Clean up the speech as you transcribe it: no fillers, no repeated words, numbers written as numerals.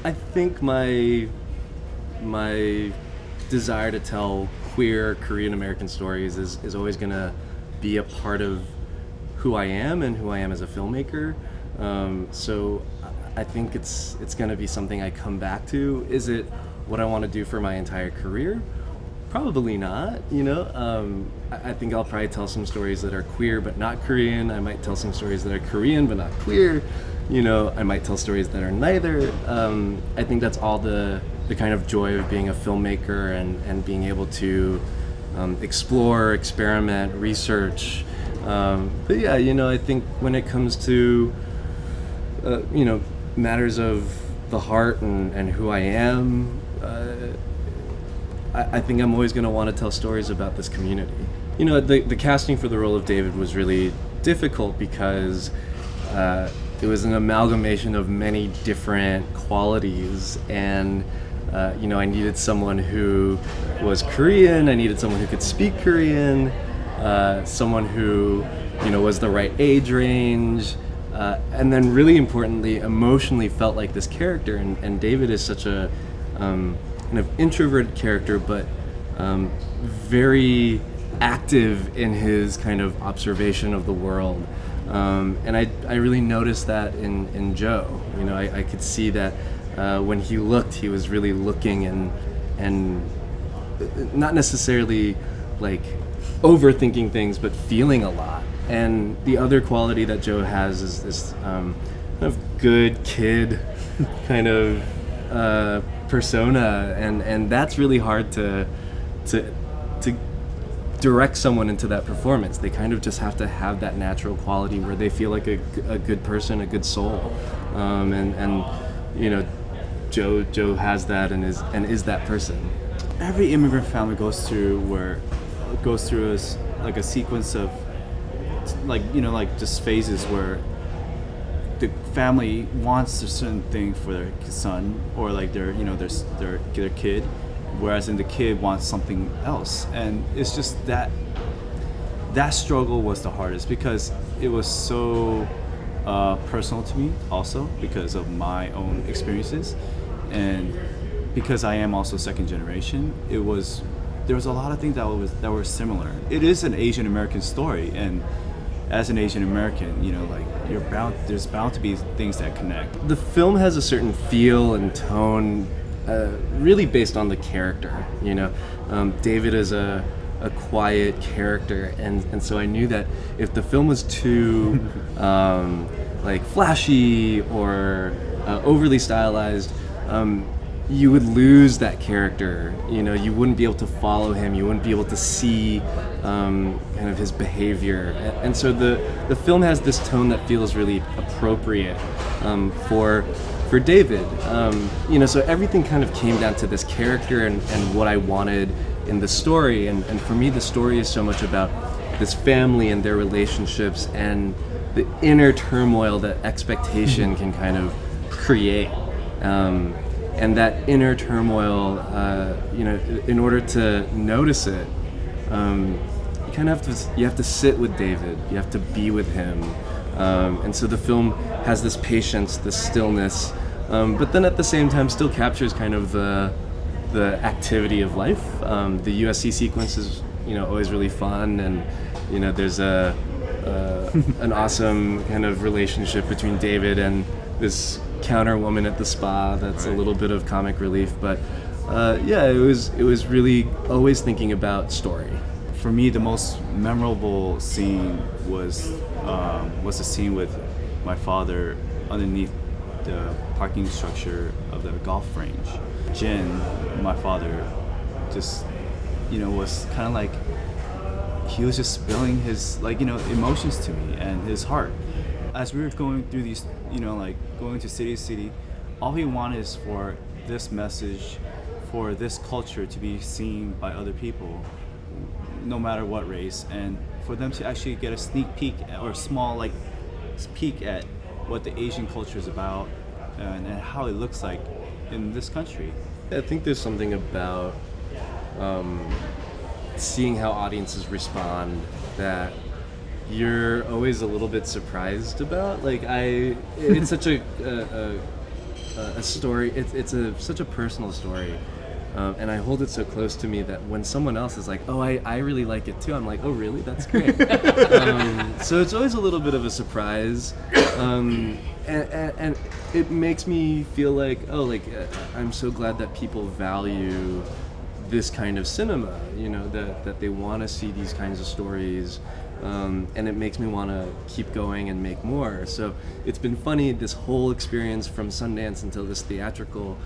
I think my desire to tell queer Korean American stories is always gonna be a part of who I am and who I am as a filmmaker. So I think it's gonna be something I come back to. Is it what I want to do for my entire career? Probably not. I think I'll probably tell some stories that are queer but not Korean. I might tell some stories that are Korean but not queer. I might tell stories that are neither. I think that's all the kind of joy of being a filmmaker and being able to explore, experiment, research. But yeah, I think when it comes to matters of the heart and who I am, I think I'm always going to want to tell stories about this community. The casting for the role of David was really difficult because it was an amalgamation of many different qualities, and I needed someone who was Korean, I needed someone who could speak Korean, someone who was the right age range, and then really importantly emotionally felt like this character. And David is such a kind of introverted character, but very active in his kind of observation of the world. And I really noticed that in Joe. I could see that when he looked, he was really looking and not necessarily like overthinking things, but feeling a lot. And the other quality that Joe has is this kind of good kid kind of persona, and that's really hard to direct someone into that performance. They kind of just have to have that natural quality where they feel like a good person, a good soul, and Joe has that and is that person. Every immigrant family goes through like a sequence of like just phases where the family wants a certain thing for their son or like their kid, whereas then the kid wants something else. And it's just that struggle was the hardest because it was so personal to me, also because of my own experiences, and because I am also second generation. There was a lot of things that were similar. It is an Asian American story, and as an Asian American, there's bound to be things that connect. The film has a certain feel and tone, really based on the character. David is a quiet character, and so I knew that if the film was too like flashy or overly stylized, you would lose that character. You wouldn't be able to follow him. You wouldn't be able to see kind of his behavior. And so the film has this tone that feels really appropriate for David. So everything kind of came down to this character and what I wanted in the story. And for me, the story is so much about this family and their relationships and the inner turmoil that expectation can kind of create. And that inner turmoil, in order to notice it, you kind of have to sit with David. You have to be with him, and so the film has this patience, this stillness, but then at the same time still captures kind of the activity of life. The USC sequence is always really fun, and there's an awesome kind of relationship between David and this counter woman at the spa that's right. A little bit of comic relief, but it was really always thinking about story. For me, the most memorable scene was the scene with my father underneath the parking structure of the golf range. Jin, my father, just was kind of like he was just spilling his emotions to me and his heart. As we were going through these, going to city to city, all he wanted is for this message, for this culture to be seen by other people, no matter what race, and for them to actually get a sneak peek or small peek at what the Asian culture is about and how it looks like in this country. I think there's something about seeing how audiences respond that you're always a little bit surprised about. It's such a a story. It's such a personal story. And I hold it so close to me that when someone else is like, "Oh, I really like it too," I'm like, "Oh, really? That's great." So it's always a little bit of a surprise, and it makes me feel like, I'm so glad that people value this kind of cinema. You know, that they want to see these kinds of stories. And it makes me want to keep going and make more. So it's been funny, this whole experience from Sundance until this theatrical.